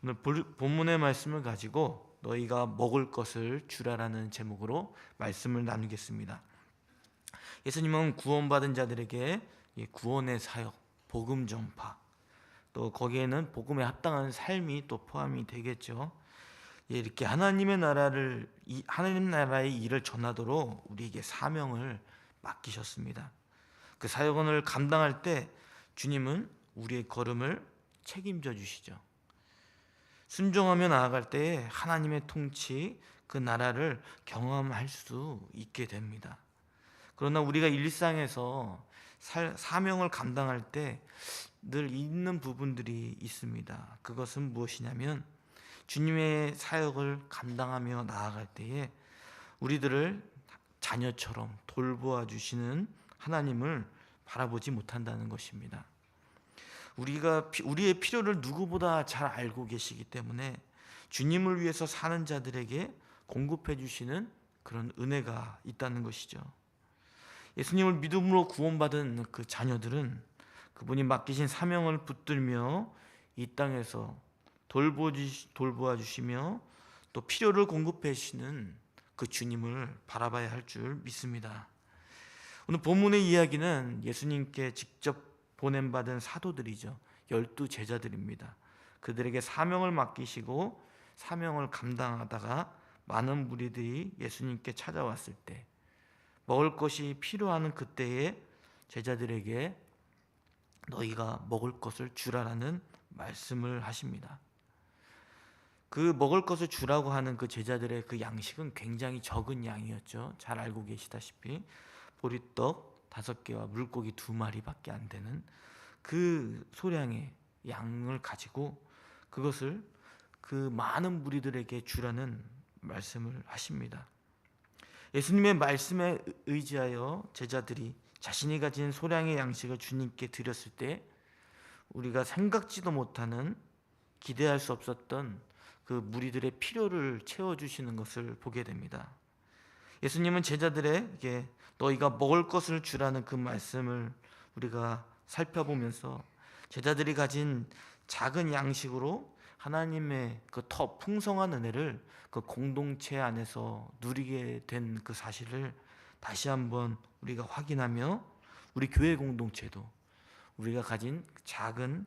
오늘 본문의 말씀을 가지고 너희가 먹을 것을 주라라는 제목으로 말씀을 나누겠습니다. 예수님은 구원받은 자들에게 구원의 사역, 복음 전파, 또 거기에는 복음에 합당한 삶이 또 포함이 되겠죠. 이렇게 하나님 나라의 일을 전하도록 우리에게 사명을 맡기셨습니다. 그 사역을 감당할 때 주님은 우리의 걸음을 책임져 주시죠. 순종하며 나아갈 때에 하나님의 통치, 그 나라를 경험할 수 있게 됩니다. 그러나 우리가 일상에서 사명을 감당할 때 늘 있는 부분들이 있습니다. 그것은 무엇이냐면 주님의 사역을 감당하며 나아갈 때에 우리들을 자녀처럼 돌보아 주시는 하나님을 바라보지 못한다는 것입니다. 우리의 필요를 누구보다 잘 알고 계시기 때문에 주님을 위해서 사는 자들에게 공급해 주시는 그런 은혜가 있다는 것이죠. 예수님을 믿음으로 구원받은 그 자녀들은 그분이 맡기신 사명을 붙들며 이 땅에서 돌보아 주시며 또 필요를 공급해 주시는 그 주님을 바라봐야 할 줄 믿습니다. 오늘 본문의 이야기는 예수님께 직접 보냄받은 사도들이죠. 12 제자들입니다. 그들에게 사명을 맡기시고 사명을 감당하다가 많은 무리들이 예수님께 찾아왔을 때 먹을 것이 필요한 그때에 제자들에게 너희가 먹을 것을 주라라는 말씀을 하십니다. 그 먹을 것을 주라고 하는 그 제자들의 그 양식은 굉장히 적은 양이었죠. 잘 알고 계시다시피 보리떡 5개와 물고기 2마리밖에 안 되는 그 소량의 양을 가지고 그것을 그 많은 무리들에게 주라는 말씀을 하십니다. 예수님의 말씀에 의지하여 제자들이 자신이 가진 소량의 양식을 주님께 드렸을 때 우리가 생각지도 못하는, 기대할 수 없었던 그 무리들의 필요를 채워주시는 것을 보게 됩니다. 예수님은 제자들에게 너희가 먹을 것을 주라는 그 말씀을 우리가 살펴보면서 제자들이 가진 작은 양식으로 하나님의 그 더 풍성한 은혜를 그 공동체 안에서 누리게 된 그 사실을 다시 한번 우리가 확인하며 우리 교회 공동체도 우리가 가진 작은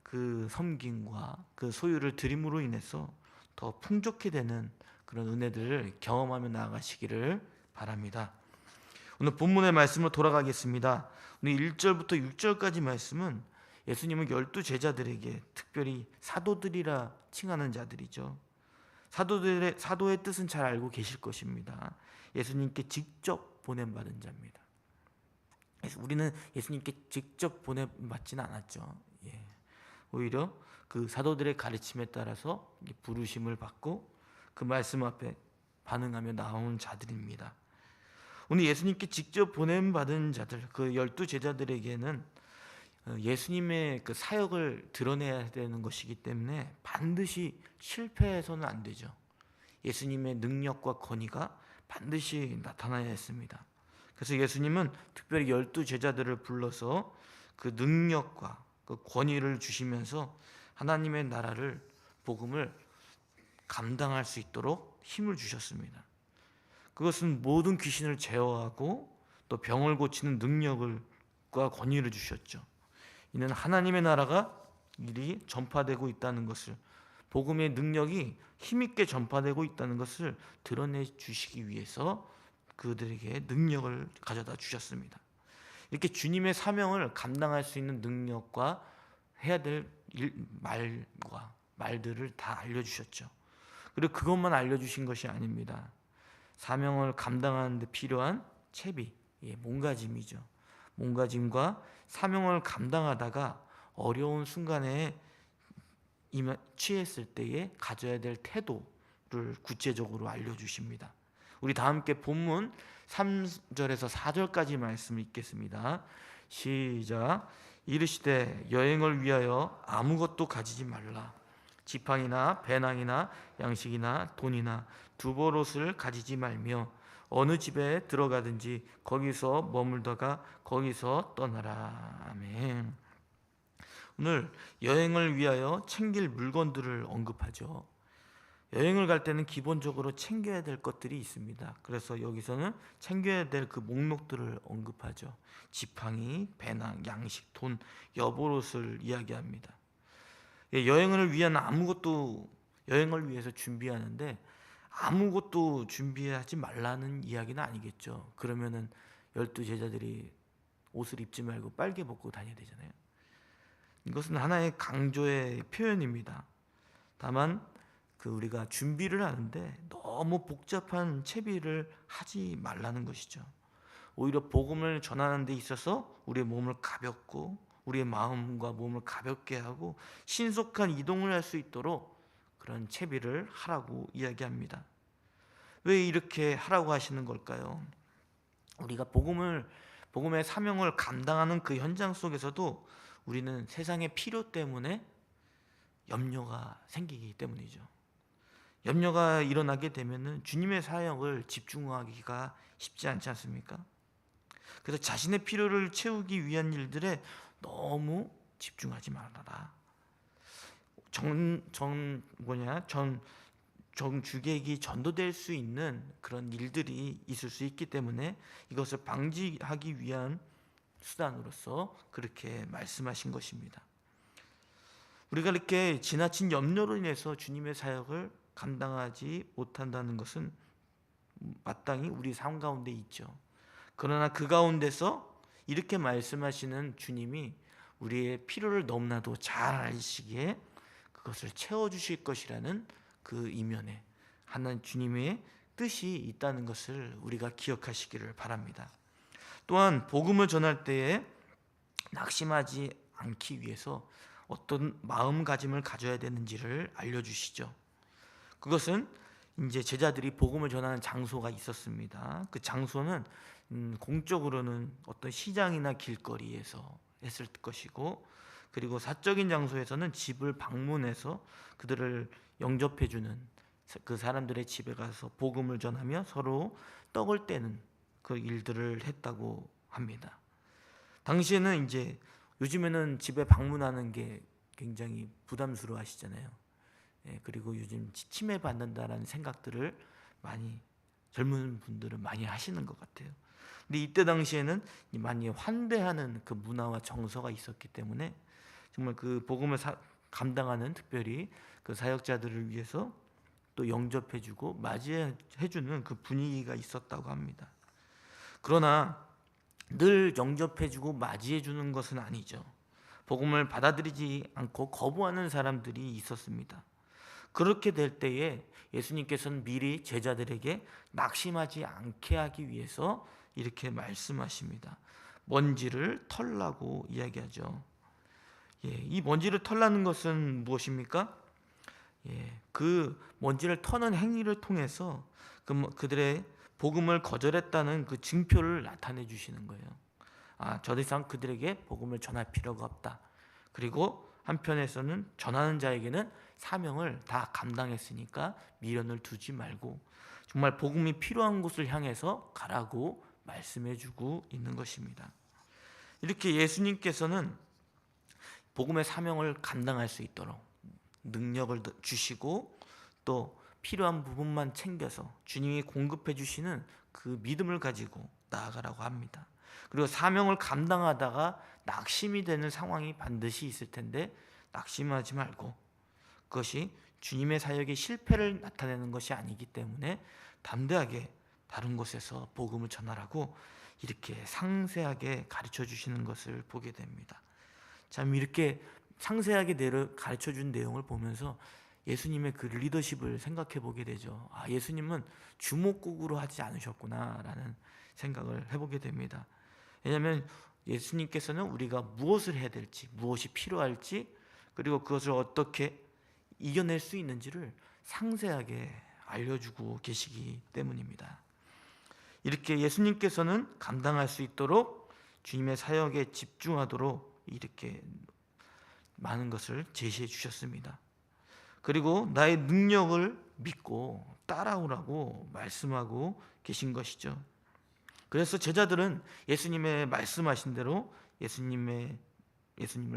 그 섬김과 그 소유를 드림으로 인해서 더 풍족히 되는 그런 은혜들을 경험하며 나아가시기를 바랍니다. 오늘 본문의 말씀으로 돌아가겠습니다. 오늘 1절부터 6절까지 말씀은 예수님은 12 제자들에게 특별히 사도들이라 칭하는 자들이죠. 사도의 뜻은 잘 알고 계실 것입니다. 예수님께 직접 보냄받은 자입니다. 우리는 예수님께 직접 보냄받지는 않았죠. 오히려 그 사도들의 가르침에 따라서 부르심을 받고 그 말씀 앞에 반응하며 나온 자들입니다. 오늘 예수님께 직접 보냄받은 자들, 그 12 제자들에게는 예수님의 그 사역을 드러내야 되는 것이기 때문에 반드시 실패해서는 안 되죠. 예수님의 능력과 권위가 반드시 나타나야 했습니다. 그래서 예수님은 특별히 12 제자들을 불러서 그 능력과 그 권위를 주시면서 하나님의 나라를, 복음을 감당할 수 있도록 힘을 주셨습니다. 그것은 모든 귀신을 제어하고 또 병을 고치는 능력과 권위를 주셨죠. 이는 하나님의 나라가 일이 전파되고 있다는 것을, 복음의 능력이 힘있게 전파되고 있다는 것을 드러내 주시기 위해서 그들에게 능력을 가져다 주셨습니다. 이렇게 주님의 사명을 감당할 수 있는 능력과 해야 될 말들을 다 알려주셨죠. 그리고 그것만 알려주신 것이 아닙니다. 사명을 감당하는 데 필요한 채비, 몸가짐이죠. 몸가짐과 사명을 감당하다가 어려운 순간에 취했을 때에 가져야 될 태도를 구체적으로 알려주십니다. 우리 다 함께 본문 3절에서 4절까지 말씀을 읽겠습니다. 시작. 이르시되 여행을 위하여 아무것도 가지지 말라. 지팡이나 배낭이나 양식이나 돈이나 두벌옷을 가지지 말며 어느 집에 들어가든지 거기서 머물다가 거기서 떠나라. 아멘. 오늘 여행을 위하여 챙길 물건들을 언급하죠. 여행을 갈 때는 기본적으로 챙겨야 될 것들이 있습니다. 그래서 여기서는 챙겨야 될 그 목록들을 언급하죠. 지팡이, 배낭, 양식, 돈, 여보옷을 이야기합니다. 여행을 위한 여행을 위해서 준비하는데 아무것도 준비하지 말라는 이야기는 아니겠죠. 그러면은 12제자들이 옷을 입지 말고 빨개 벗고 다녀야 되잖아요. 이것은 하나의 강조의 표현입니다. 다만 우리가 준비를 하는데 너무 복잡한 채비를 하지 말라는 것이죠. 오히려 복음을 전하는 데 있어서 우리의 몸을 가볍고 우리의 마음과 몸을 가볍게 하고 신속한 이동을 할 수 있도록 그런 채비를 하라고 이야기합니다. 왜 이렇게 하라고 하시는 걸까요? 우리가 복음의 사명을 감당하는 그 현장 속에서도 우리는 세상의 필요 때문에 염려가 생기기 때문이죠. 염려가 일어나게 되면은 주님의 사역을 집중하기가 쉽지 않지 않습니까? 그래서 자신의 필요를 채우기 위한 일들에 너무 집중하지 말아라. 정주객이 전도될 수 있는 그런 일들이 있을 수 있기 때문에 이것을 방지하기 위한 수단으로서 그렇게 말씀하신 것입니다. 우리가 이렇게 지나친 염려로 인해서 주님의 사역을 감당하지 못한다는 것은 마땅히 우리 삶 가운데 있죠. 그러나 그 가운데서 이렇게 말씀하시는 주님이 우리의 필요를 너무나도 잘 아시기에 그것을 채워주실 것이라는 그 이면에 하나님 주님의 뜻이 있다는 것을 우리가 기억하시기를 바랍니다. 또한 복음을 전할 때에 낙심하지 않기 위해서 어떤 마음가짐을 가져야 되는지를 알려주시죠. 그것은 이제 제자들이 복음을 전하는 장소가 있었습니다. 그 장소는 공적으로는 어떤 시장이나 길거리에서 했을 것이고, 그리고 사적인 장소에서는 집을 방문해서 그들을 영접해주는 그 사람들의 집에 가서 복음을 전하며 서로 떡을 떼는 그 일들을 했다고 합니다. 당시에는 이제 요즘에는 집에 방문하는 게 굉장히 부담스러워 하시잖아요. 그리고 요즘 침해받는다라는 생각들을 많이 젊은 분들은 많이 하시는 것 같아요. 근데 이때 당시에는 많이 환대하는 그 문화와 정서가 있었기 때문에 정말 그 복음을 감당하는 특별히 그 사역자들을 위해서 또 영접해주고 맞이해주는 그 분위기가 있었다고 합니다. 그러나 늘 영접해주고 맞이해주는 것은 아니죠. 복음을 받아들이지 않고 거부하는 사람들이 있었습니다. 그렇게 될 때에 예수님께서는 미리 제자들에게 낙심하지 않게 하기 위해서 이렇게 말씀하십니다. 먼지를 털라고 이야기하죠. 이 먼지를 털라는 것은 무엇입니까? 그 먼지를 터는 행위를 통해서 그들의 복음을 거절했다는 그 증표를 나타내 주시는 거예요. 더 이상 그들에게 복음을 전할 필요가 없다. 그리고 한편에서는 전하는 자에게는 사명을 다 감당했으니까 미련을 두지 말고 정말 복음이 필요한 곳을 향해서 가라고 말씀해주고 있는 것입니다. 이렇게 예수님께서는 복음의 사명을 감당할 수 있도록 능력을 주시고 또 필요한 부분만 챙겨서 주님이 공급해 주시는 그 믿음을 가지고 나아가라고 합니다. 그리고 사명을 감당하다가 낙심이 되는 상황이 반드시 있을 텐데 낙심하지 말고 그것이 주님의 사역의 실패를 나타내는 것이 아니기 때문에 담대하게 다른 곳에서 복음을 전하라고 이렇게 상세하게 가르쳐 주시는 것을 보게 됩니다. 참 이렇게 상세하게 가르쳐 준 내용을 보면서 예수님의 그 리더십을 생각해 보게 되죠. 예수님은 주먹국으로 하지 않으셨구나라는 생각을 해보게 됩니다. 왜냐하면 예수님께서는 우리가 무엇을 해야 될지, 무엇이 필요할지, 그리고 그것을 어떻게 이겨낼 수 있는지를 상세하게 알려주고 계시기 때문입니다. 이렇게 예수님께서는 감당할 수 있도록 주님의 사역에 집중하도록 이렇게 많은 것을 제시해 주셨습니다. 그리고 나의 능력을 믿고 따라오라고 말씀하고 계신 것이죠. 그래서 제자들은 예수님의 말씀하신 대로 예수님을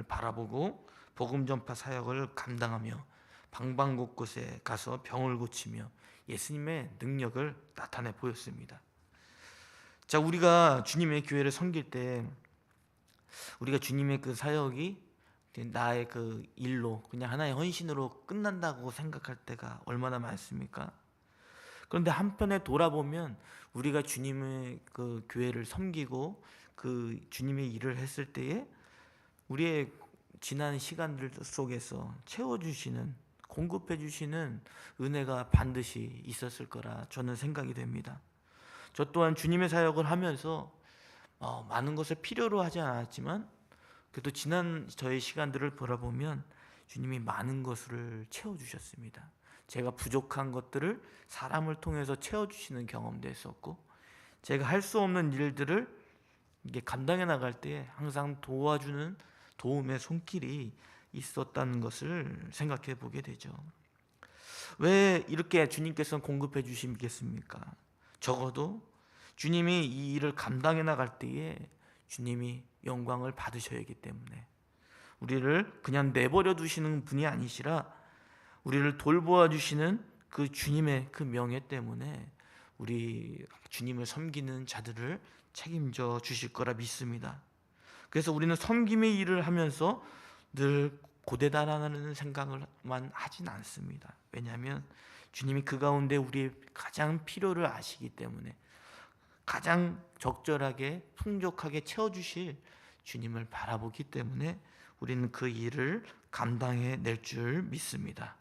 바라보고 복음 전파 사역을 감당하며 방방곳곳에 가서 병을 고치며 예수님의 능력을 나타내 보였습니다. 자, 우리가 주님의 교회를 섬길 때 우리가 주님의 그 사역이 나의 그 일로 그냥 하나의 헌신으로 끝난다고 생각할 때가 얼마나 많습니까? 그런데 한편에 돌아보면 우리가 주님의 그 교회를 섬기고 그 주님의 일을 했을 때에 우리의 지난 시간들 속에서 채워주시는, 공급해주시는 은혜가 반드시 있었을 거라 저는 생각이 됩니다. 저 또한 주님의 사역을 하면서 많은 것을 필요로 하지 않았지만 그래도 지난 저의 시간들을 돌아보면 주님이 많은 것을 채워주셨습니다. 제가 부족한 것들을 사람을 통해서 채워주시는 경험도 했었고, 제가 할 수 없는 일들을 이게 감당해 나갈 때 항상 도와주는 도움의 손길이 있었다는 것을 생각해 보게 되죠. 왜 이렇게 주님께서는 공급해 주시겠습니까? 적어도 주님이 이 일을 감당해 나갈 때에 주님이 영광을 받으셔야 하기 때문에, 우리를 그냥 내버려 두시는 분이 아니시라 우리를 돌보아 주시는 그 주님의 그 명예 때문에 우리 주님을 섬기는 자들을 책임져 주실 거라 믿습니다. 그래서 우리는 섬김의 일을 하면서 늘 고대다라는 생각을만 하진 않습니다. 왜냐하면 주님이 그 가운데 우리의 가장 필요를 아시기 때문에 가장 적절하게 풍족하게 채워주실 주님을 바라보기 때문에 우리는 그 일을 감당해 낼 줄 믿습니다.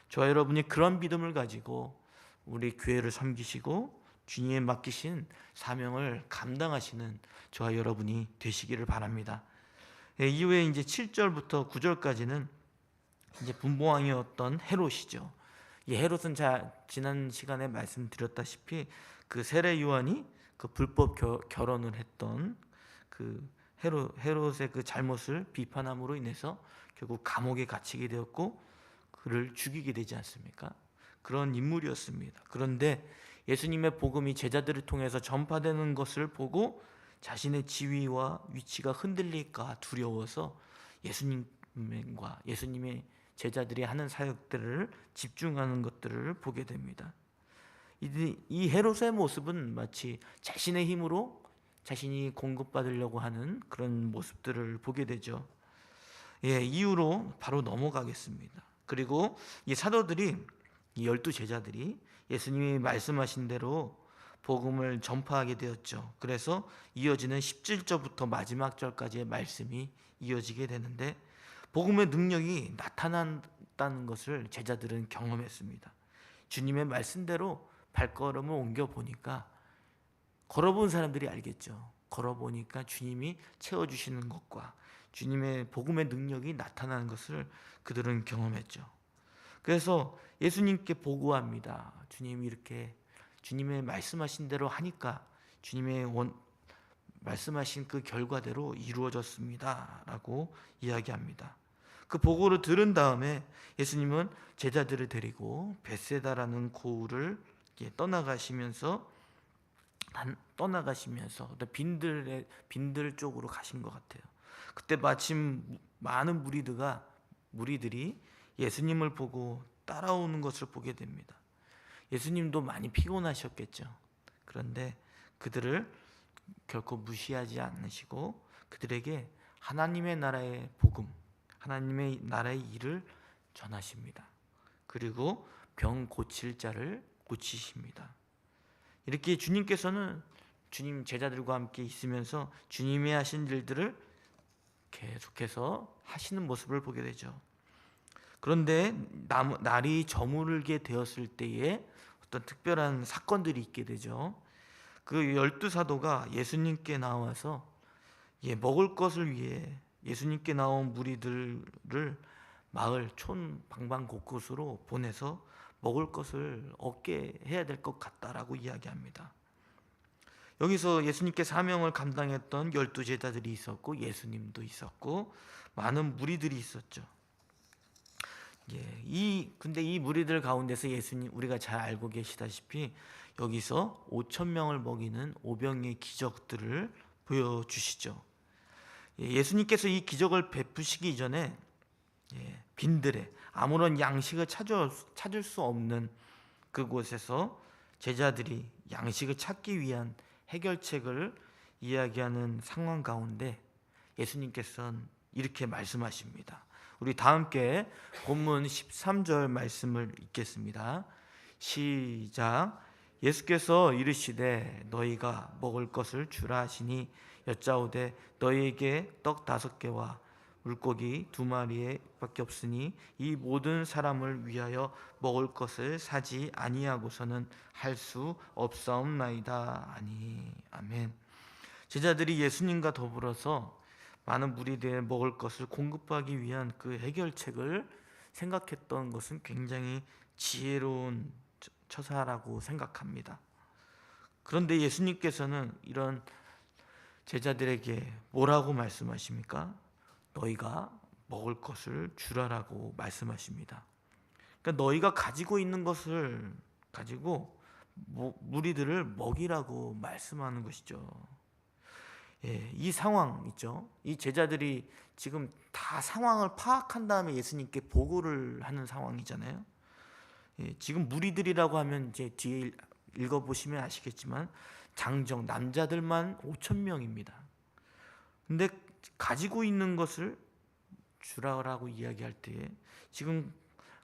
저와 여러분이 그런 믿음을 가지고 우리 교회를 섬기시고 주님에 맡기신 사명을 감당하시는 저와 여러분이 되시기를 바랍니다. 이후에 이제 7절부터 9절까지는 이제 분봉왕이었던 헤롯이죠. 이 헤롯은 지난 시간에 말씀드렸다시피 그 세례 요한이 그 불법 결혼을 했던 그 헤롯의 그 잘못을 비판함으로 인해서 결국 감옥에 갇히게 되었고 그를 죽이게 되지 않습니까? 그런 인물이었습니다. 그런데 예수님의 복음이 제자들을 통해서 전파되는 것을 보고 자신의 지위와 위치가 흔들릴까 두려워서 예수님의 제자들이 하는 사역들을 집중하는 것들을 보게 됩니다. 이 헤롯의 모습은 마치 자신의 힘으로 자신이 공급받으려고 하는 그런 모습들을 보게 되죠. 이유로 바로 넘어가겠습니다. 그리고 이 사도들이, 이 12 제자들이 예수님이 말씀하신 대로 복음을 전파하게 되었죠. 그래서 이어지는 17절부터 마지막 절까지의 말씀이 이어지게 되는데, 복음의 능력이 나타난다는 것을 제자들은 경험했습니다. 주님의 말씀대로 발걸음을 옮겨 보니까, 걸어본 사람들이 알겠죠. 걸어보니까 주님이 채워주시는 것과 주님의 복음의 능력이 나타나는 것을 그들은 경험했죠. 그래서 예수님께 보고합니다. 주님이 이렇게 주님의 말씀하신 대로 하니까 주님의 말씀하신 그 결과대로 이루어졌습니다 라고 이야기합니다. 그 보고를 들은 다음에 예수님은 제자들을 데리고 벳세다라는 고을을 떠나가시면서 빈들 쪽으로 가신 것 같아요. 그때 마침 많은 무리들이 예수님을 보고 따라오는 것을 보게 됩니다. 예수님도 많이 피곤하셨겠죠. 그런데 그들을 결코 무시하지 않으시고 그들에게 하나님의 나라의 복음, 하나님의 나라의 일을 전하십니다. 그리고 병 고칠 자를 고치십니다. 이렇게 주님께서는 주님 제자들과 함께 있으면서 주님이 하신 일들을 계속해서 하시는 모습을 보게 되죠. 그런데 날이 저물게 되었을 때에 어떤 특별한 사건들이 있게 되죠. 그 12사도가 예수님께 나와서 먹을 것을 위해 예수님께 나온 무리들을 마을, 촌, 방방 곳곳으로 보내서 먹을 것을 얻게 해야 될 것 같다라고 이야기합니다. 여기서 예수님께 사명을 감당했던 12 제자들이 있었고 예수님도 있었고 많은 무리들이 있었죠. 근데 이 무리들 가운데서 예수님, 우리가 잘 알고 계시다시피 여기서 5,000명을 먹이는 오병의 기적들을 보여주시죠. 예수님께서 이 기적을 베푸시기 전에 빈들에 아무런 양식을 찾을 수 없는 그곳에서 제자들이 양식을 찾기 위한 해결책을 이야기하는 상황 가운데 예수님께서는 이렇게 말씀하십니다. 우리 다 함께 본문 13절 말씀을 읽겠습니다. 시작. 예수께서 이르시되 너희가 먹을 것을 주라 하시니 여짜오되 너희에게 떡 5개와 물고기 2마리밖에 없으니 이 모든 사람을 위하여 먹을 것을 사지 아니하고서는 할 수 없사옵나이다 하니. 아멘. 제자들이 예수님과 더불어서 많은 무리들의 먹을 것을 공급하기 위한 그 해결책을 생각했던 것은 굉장히 지혜로운 처사라고 생각합니다. 그런데 예수님께서는 이런 제자들에게 뭐라고 말씀하십니까? 너희가 먹을 것을 주라라고 말씀하십니다. 그러니까 너희가 가지고 있는 것을 가지고 무리들을 먹이라고 말씀하는 것이죠. 이 상황 있죠. 이 제자들이 지금 다 상황을 파악한 다음에 예수님께 보고를 하는 상황이잖아요. 지금 무리들이라고 하면 이제 뒤에 읽어보시면 아시겠지만 장정 남자들만 5,000명입니다. 근데 가지고 있는 것을 주라고 이야기할 때 지금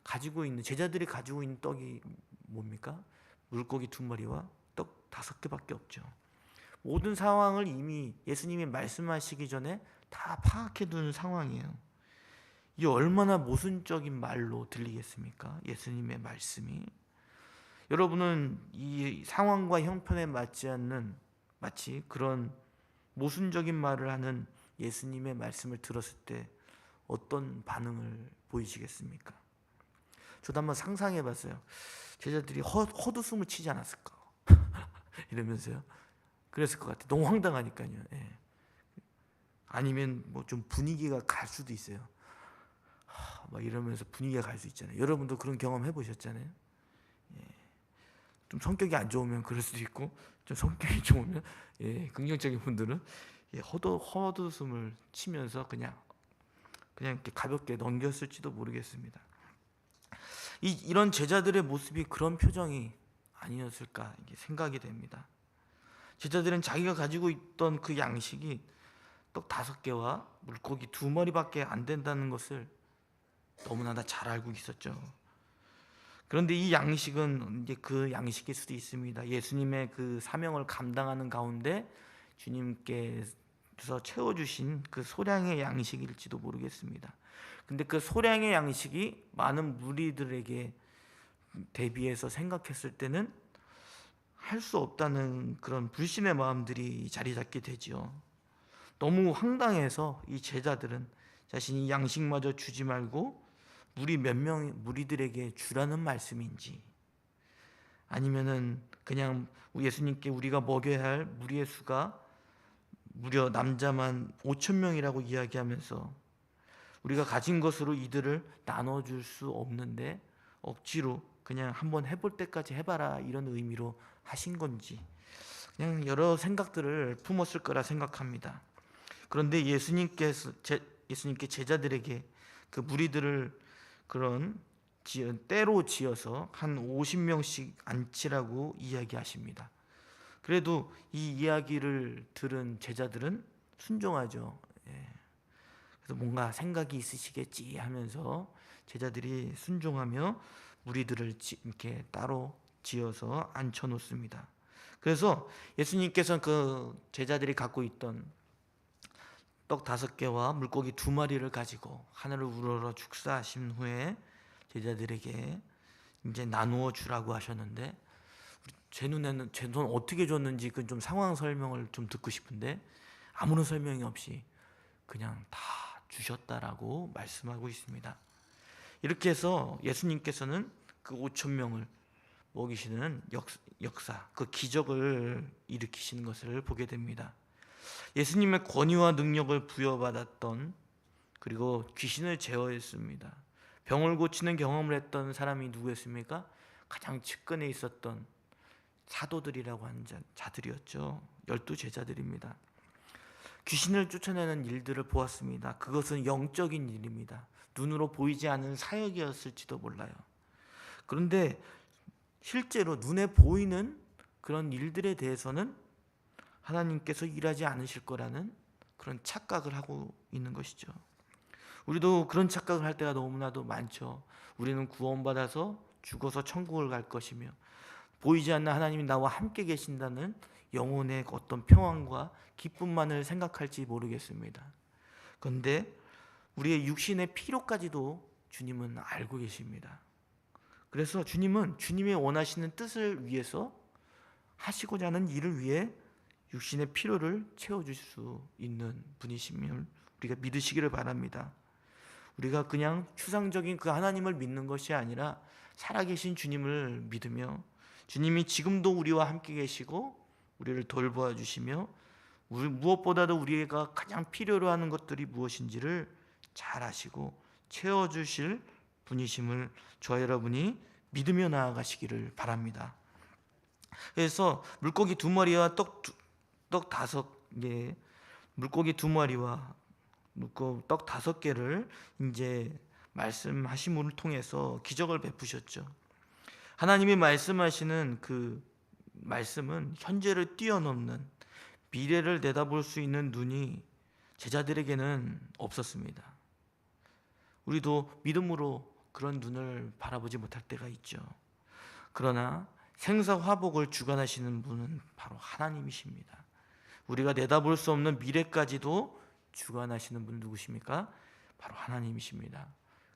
가지고 있는 제자들이 가지고 있는 떡이 뭡니까? 물고기 2마리와 떡 5개밖에 없죠. 모든 상황을 이미 예수님이 말씀하시기 전에 다 파악해 두는 상황이에요. 이 얼마나 모순적인 말로 들리겠습니까? 예수님의 말씀이. 여러분은 이 상황과 형편에 맞지 않는 마치 그런 모순적인 말을 하는 예수님의 말씀을 들었을 때 어떤 반응을 보이시겠습니까? 저도 한번 상상해 봤어요. 제자들이 헛웃음을 치지 않았을까? 이러면서요. 그랬을 것 같아요. 너무 황당하니까요. 아니면 뭐 좀 분위기가 갈 수도 있어요. 막 이러면서 분위기가 갈 수 있잖아요. 여러분도 그런 경험 해보셨잖아요. 좀 성격이 안 좋으면 그럴 수도 있고, 좀 성격이 좋으면 긍정적인 분들은 헛웃음을 치면서 그냥 이렇게 가볍게 넘겼을지도 모르겠습니다. 이런 제자들의 모습이 그런 표정이 아니었을까 이게 생각이 됩니다. 제자들은 자기가 가지고 있던 그 양식이 떡 5개와 물고기 2마리밖에 안 된다는 것을 너무나 잘 알고 있었죠. 그런데 이 양식은 이제 그 양식일 수도 있습니다. 예수님의 그 사명을 감당하는 가운데 주님께서 채워주신 그 소량의 양식일지도 모르겠습니다. 근데 그 소량의 양식이 많은 무리들에게 대비해서 생각했을 때는 할 수 없다는 그런 불신의 마음들이 자리 잡게 되지요. 너무 황당해서 이 제자들은 자신이 양식마저 주지 말고 무리들에게 주라는 말씀인지, 아니면은 그냥 예수님께 우리가 먹여야 할 무리의 수가 무려 남자만 5,000명이라고 이야기하면서 우리가 가진 것으로 이들을 나눠줄 수 없는데 억지로 그냥 한번 해볼 때까지 해봐라 이런 의미로 하신 건지, 그냥 여러 생각들을 품었을 거라 생각합니다. 그런데 예수님께 제자들에게 그 무리들을 그런 때로 지어서 한 50명씩 앉히라고 이야기하십니다. 그래도 이 이야기를 들은 제자들은 순종하죠. 그래서 뭔가 생각이 있으시겠지 하면서 제자들이 순종하며 무리들을 이렇게 따로 지어서 앉혀 놓습니다. 그래서 예수님께서는 그 제자들이 갖고 있던 떡 5개와 물고기 2마리를 가지고 하늘을 우러러 축사하신 후에 제자들에게 이제 나누어 주라고 하셨는데, 제 눈에는 제 손 어떻게 줬는지 그 좀 상황 설명을 좀 듣고 싶은데 아무런 설명이 없이 그냥 다 주셨다라고 말씀하고 있습니다. 이렇게 해서 예수님께서는 그 5,000명을 먹이시는 역사, 그 기적을 일으키시는 것을 보게 됩니다. 예수님의 권위와 능력을 부여받았던, 그리고 귀신을 제어했습니다. 병을 고치는 경험을 했던 사람이 누구였습니까? 가장 측근에 있었던 사도들이라고 하는 자들이었죠. 12제자들입니다. 귀신을 쫓아내는 일들을 보았습니다. 그것은 영적인 일입니다. 눈으로 보이지 않는 사역이었을지도 몰라요. 그런데 실제로 눈에 보이는 그런 일들에 대해서는 하나님께서 일하지 않으실 거라는 그런 착각을 하고 있는 것이죠. 우리도 그런 착각을 할 때가 너무나도 많죠. 우리는 구원받아서 죽어서 천국을 갈 것이며 보이지 않는 하나님이 나와 함께 계신다는 영혼의 어떤 평안과 기쁨만을 생각할지 모르겠습니다. 그런데 우리의 육신의 필요까지도 주님은 알고 계십니다. 그래서 주님은 주님의 원하시는 뜻을 위해서 하시고자 하는 일을 위해 육신의 필요를 채워주실 수 있는 분이심을 우리가 믿으시기를 바랍니다. 우리가 그냥 추상적인 그 하나님을 믿는 것이 아니라 살아계신 주님을 믿으며 주님이 지금도 우리와 함께 계시고 우리를 돌보아 주시며 무엇보다도 우리가 가장 필요로 하는 것들이 무엇인지를 잘 아시고 채워주실 분이심을 저와 여러분이 믿으며 나아가시기를 바랍니다. 그래서 물고기 2마리와 떡 5개, 물고기 2마리와 떡 5개를 이제 말씀하심을 통해서 기적을 베푸셨죠. 하나님이 말씀하시는 그 말씀은 현재를 뛰어넘는 미래를 내다볼 수 있는 눈이 제자들에게는 없었습니다. 우리도 믿음으로 그런 눈을 바라보지 못할 때가 있죠. 그러나 생사화복을 주관하시는 분은 바로 하나님이십니다. 우리가 내다볼 수 없는 미래까지도 주관하시는 분은 누구십니까? 바로 하나님이십니다.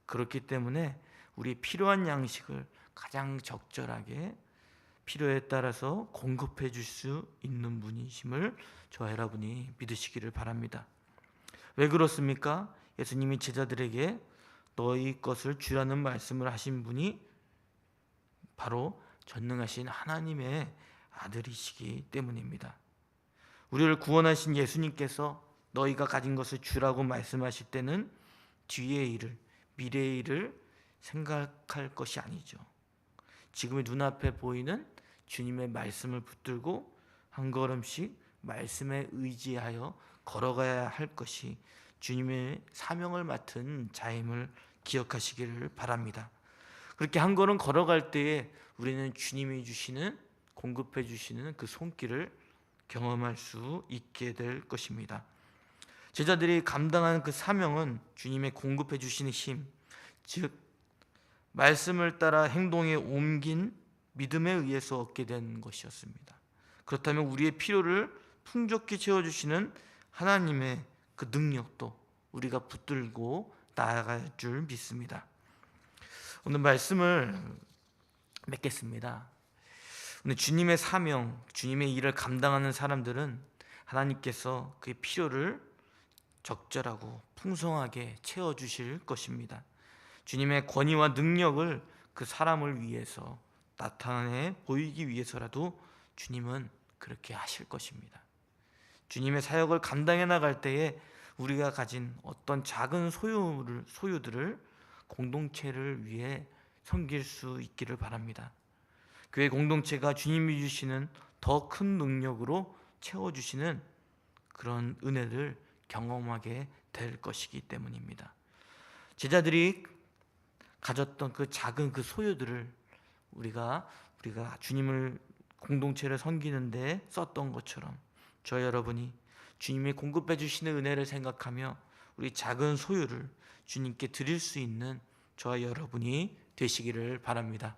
그렇기 때문에 우리 필요한 양식을 가장 적절하게 필요에 따라서 공급해 줄 수 있는 분이심을 저와 여러분이 믿으시기를 바랍니다. 왜 그렇습니까? 예수님이 제자들에게 너희 것을 주라는 말씀을 하신 분이 바로 전능하신 하나님의 아들이시기 때문입니다. 우리를 구원하신 예수님께서 너희가 가진 것을 주라고 말씀하실 때는 뒤의 일을, 미래의 일을 생각할 것이 아니죠. 지금의 눈앞에 보이는 주님의 말씀을 붙들고 한 걸음씩 말씀에 의지하여 걸어가야 할 것이 주님의 사명을 맡은 자임을 기억하시기를 바랍니다. 그렇게 한 걸음 걸어갈 때에 우리는 주님이 주시는, 공급해 주시는 그 손길을 경험할 수 있게 될 것입니다. 제자들이 감당한 그 사명은 주님의 공급해 주시는 힘, 즉 말씀을 따라 행동에 옮긴 믿음에 의해서 얻게 된 것이었습니다. 그렇다면 우리의 필요를 풍족히 채워주시는 하나님의 그 능력도 우리가 붙들고 나아갈 줄 믿습니다. 오늘 말씀을 맺겠습니다. 오늘 주님의 사명, 주님의 일을 감당하는 사람들은 하나님께서 그의 필요를 적절하고 풍성하게 채워주실 것입니다. 주님의 권위와 능력을 그 사람을 위해서 나타내 보이기 위해서라도 주님은 그렇게 하실 것입니다. 주님의 사역을 감당해 나갈 때에 우리가 가진 어떤 작은 소유들을 공동체를 위해 섬길 수 있기를 바랍니다. 교회 공동체가 주님이 주시는 더 큰 능력으로 채워주시는 그런 은혜를 경험하게 될 것이기 때문입니다. 제자들이 가졌던 그 작은 그 소유들을 우리가 주님을 공동체를 섬기는데 썼던 것처럼 저 여러분이 주님이 공급해 주시는 은혜를 생각하며 우리 작은 소유를 주님께 드릴 수 있는 저와 여러분이 되시기를 바랍니다.